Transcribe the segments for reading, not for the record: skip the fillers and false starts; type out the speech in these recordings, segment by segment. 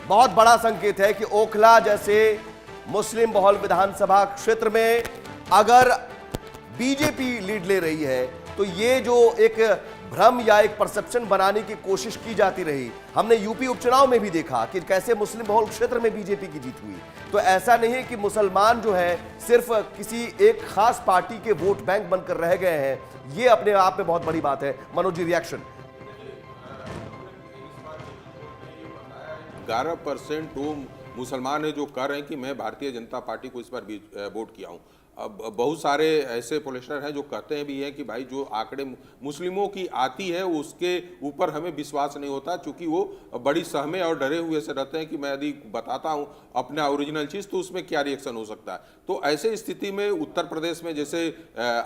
बहुत बड़ा संकेत है कि ओखला जैसे मुस्लिम बहुल विधानसभा क्षेत्र में अगर बीजेपी लीड ले रही है तो ये जो एक भ्रम या एक परसेप्शन बनाने की कोशिश की जाती रही, हमने यूपी उपचुनाव में भी देखा कि कैसे मुस्लिम बहुल क्षेत्र में बीजेपी की जीत हुई। तो ऐसा नहीं है कि मुसलमान जो है सिर्फ किसी एक खास पार्टी के वोट बैंक बनकर रह गए हैं, ये अपने आप में बहुत बड़ी बात है। मनोज जी, रिएक्शन। 11% वो मुसलमान है जो कह रहे हैं कि मैं भारतीय जनता पार्टी को इस बार वोट किया हूं। अब बहुत सारे ऐसे पोलिस्टर हैं जो कहते हैं भी हैं कि भाई जो आंकड़े मुस्लिमों की आती है उसके ऊपर हमें विश्वास नहीं होता, क्योंकि वो बड़ी सहमे और डरे हुए से रहते हैं कि मैं यदि बताता हूं अपना ओरिजिनल चीज़ तो उसमें क्या रिएक्शन हो सकता है। तो ऐसे स्थिति में उत्तर प्रदेश में जैसे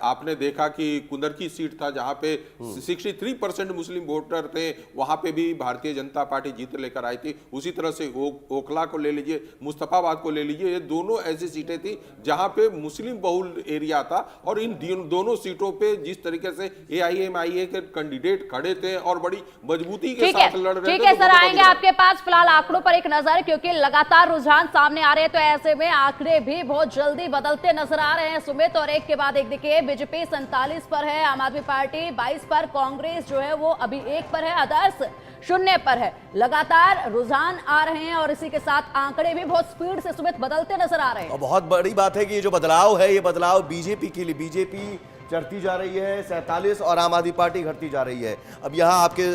आपने देखा कि कुंदर की सीट था जहां पे 63% मुस्लिम वोटर थे, वहां पे भी भारतीय जनता पार्टी जीत लेकर आई थी। उसी तरह से ओखला को ले लीजिए, मुस्तफाबाद को ले लीजिए, ये दोनों ऐसी सीटें थी जहां पे मुस्लिम बहुल एरिया था और इन दोनों सीटों पे जिस तरीके से एआईएमआईए के कैंडिडेट खड़े थे और बड़ी मजबूती के साथ लड़ रहे थे। ठीक है सर, आएंगे आपके पास। फिलहाल आंकड़ों पर एक नजर, क्योंकि लगातार रुझान सामने आ रहे हैं, तो ऐसे में आंकड़े भी बहुत जल्दी बदलते नजर आ रहे हैं सुमित। और एक के बाद एक देखिए, बीजेपी 47 पर है, आम आदमी पार्टी 22 पर, कांग्रेस जो है वो अभी 1 पर है, अदर्स 0 पर है। लगातार रुझान आ रहे हैं और इसी के साथ आंकड़े भी बहुत स्पीड से सुमित बदलते नजर आ रहे हैं। और बहुत बड़ी बात है कि ये जो बदलाव है, ये बदलाव बीजेपी के लिए, बीजेपी चढ़ती जा रही है 47 और आम आदमी पार्टी घटती जा रही है। अब यहाँ आपके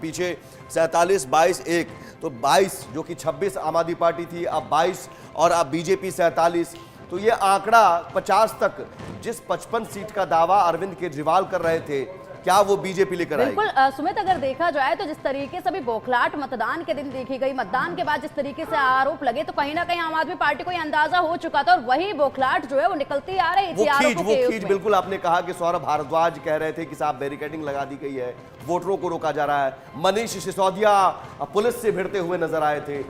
पीछे 47, 22, 1, तो 22 जो कि 26 आम आदमी पार्टी थी, अब 22 और अब बीजेपी 47। तो ये आंकड़ा 50 तक, जिस 55 सीट का दावा अरविंद केजरीवाल कर रहे थे, क्या वो बीजेपी लेकर आएगी? बिल्कुल सुमित, अगर देखा जाए तो जिस तरीके से अभी बौखलाहट मतदान के दिन देखी गई, मतदान के बाद जिस तरीके से आरोप लगे, तो कहीं ना कहीं आम आदमी पार्टी को यह अंदाजा हो चुका था और वही बौखलाहट जो है वो निकलती आ रही थी आरोपों के उसमें। बिल्कुल आपने कहा कि सौरभ भारद्वाज कह रहे थे कि साहब बैरिकेडिंग लगा दी गई है, वोटरों को रोका जा रहा है। मनीष सिसोदिया पुलिस से भिड़ते हुए नजर आए थे।